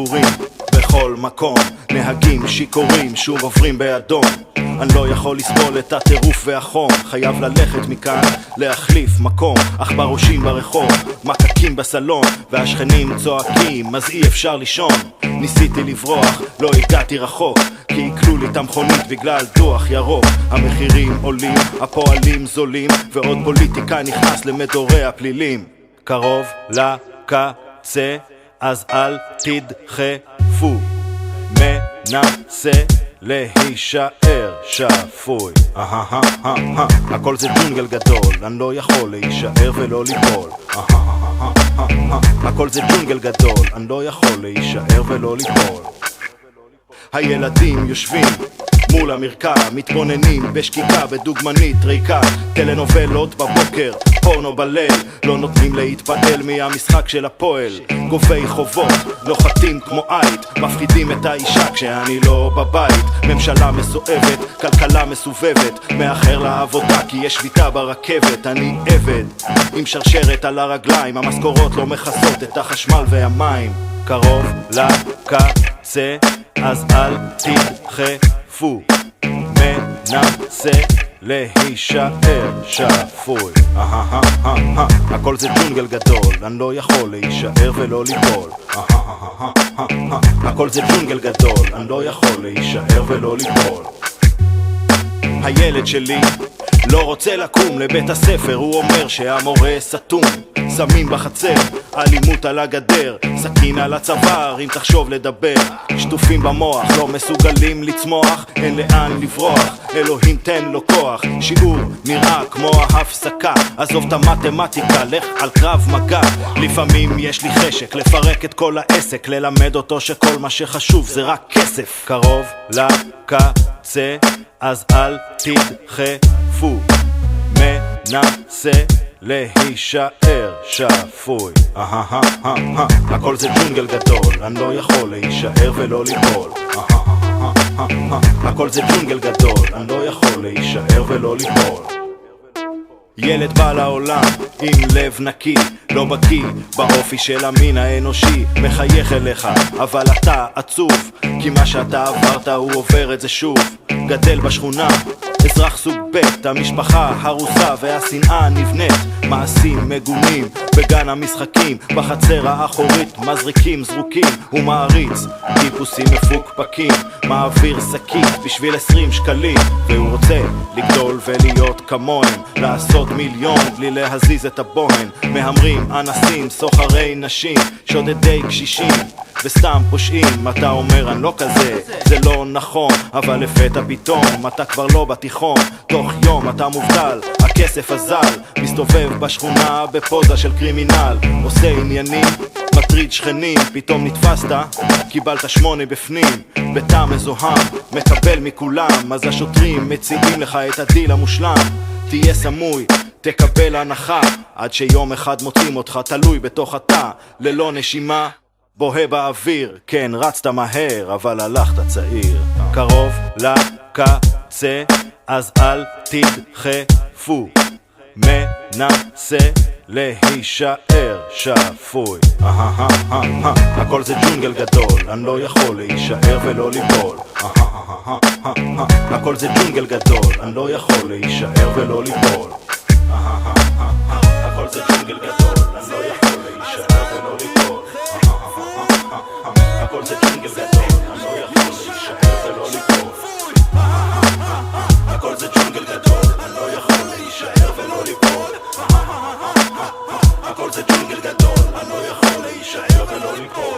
דיבורים בכל מקום, נהגים שיכורים שוב עוברים באדום. אני לא יכול לסבול את הטירוף והחום, חייב ללכת מכאן להחליף מקום. אך בראשים ברחוב, מקקים בסלון, והשכנים צועקים אז אי אפשר לישון. ניסיתי לברוח, לא הגעתי רחוק, כי עיקלו לי את המכונית בגלל דוח ירוק. המחירים עולים, הפועלים זולים, ועוד פוליטיקה נכנס למדורי הפלילים. קרוב לקצה, אז אל תדחפו, מנסה להישאר שפוי. הכל זה ג'ונגל גדול, אני לא יכול להישאר ולא ליפול. הכל זה ג'ונגל גדול, אני לא יכול להישאר ולא ליפול. הילדים יושבים מול המרקע, מתבוננים בשקיקה בדוגמנית ריקה. טלנובלות בבוקר, פורנו בליל, לא נותנים להתפעל מהמשחק של הפועל. גובי חובות, לוחתים כמו עית, מפחידים את האישה כשאני לא בבית. ממשלה מסואבת, כלכלה מסובבת, מאחר לעבודה כי יש שביתה ברכבת. אני עבד עם שרשרת על הרגליים, המשכורות לא מכסות את החשמל והמים. קרוב לקצה, אז אל תדחפו, מנסה להישאר שפוי. הכל זה ג'ונגל גדול, אני לא יכול להישאר ולא ליפול. הכל זה ג'ונגל גדול, אני לא יכול להישאר ולא ליפול. הילד שלי לא רוצה לקום לבית הספר, הוא אומר שהמורה סתום. שמים בחצר, אלימות על הגדר, סכין על הצוואר אם תחשוב לדבר. שטופים במוח, לא מסוגלים לצמוח, אין לאן לברוח, אלוהים תן לו כוח. שיעור נראה כמו ההפסקה, עזוב את המתמטיקה, לך על קרב מגע. לפעמים יש לי חשק לפרק את כל העסק, ללמד אותו שכל מה שחשוב זה רק כסף. קרוב לקצה, אז אל תדחפו, מנסה להישאר שפוי. הכל זה ג'ונגל גדול, אני לא יכול להישאר ולא ליפול. הכל זה ג'ונגל גדול, אני לא יכול להישאר ולא ליפול. ילד בא לעולם עם לב נקי, לא בקיא באופי של המין האנושי. מחייך אליך אבל אתה עצוב, כי מה שאתה עברת הוא עובר את זה שוב. גדל בשכונה, אזרח סוג ב', המשפחה הרוסה והשנאה נבנית. מעשים מגונים בגן המשחקים, בחצר האחורית מזריקים זרוקים. הוא מעריץ טיפוסים מפוקפקים, מעביר שקית בשביל 20 שקלים. והוא רוצה לגדול ולהיות כמוהם, לעשות מיליון בלי להזיז את הבוהן. מהמרים אנסים, סוחרי נשים, שודדי קשישים וסתם פושעים. אתה אומר אני לא כזה, זה לא נכון, אבל לפתע פתאום אתה כבר לא בתיכון. תוך יום אתה מובטל, הכסף הזל, מסתובב בשכונה בפוזה של קרימינל. עושה עניינים, מטריד שכנים, פתאום נתפסת, קיבלת 8 בפנים. ביתה מזוהם, מקבל מכולם, אז השוטרים מציעים לך את הדיל המושלם. תהיה סמוי, תקבל הנחה, עד שיום אחד מוצאים אותך תלוי בתוך התא, ללא נשימה, בוהה באוויר. כן, רצת מהר, אבל הלכת צעיר. קרוב לקצה, אז אל תדחפו, מנסה להישאר שפוי. הכל זה ג'ונגל גדול, אני לא יכול להישאר ולא ליפול. הכל זה ג'ונגל גדול, אני לא יכול להישאר ולא ליפול. הכל זה ג'ונגל גדול, אני לא יכול להישאר ולא ליפול. הכל זה ג'ונגל גדול, אני לא יכול להישאר ולא ליפול. הכל זה ג'ונגל גדול, אני לא יכול להישאר ולא ליפול. הכל זה ג'ונגל גדול, אני לא יכול להישאר ולא ליפול.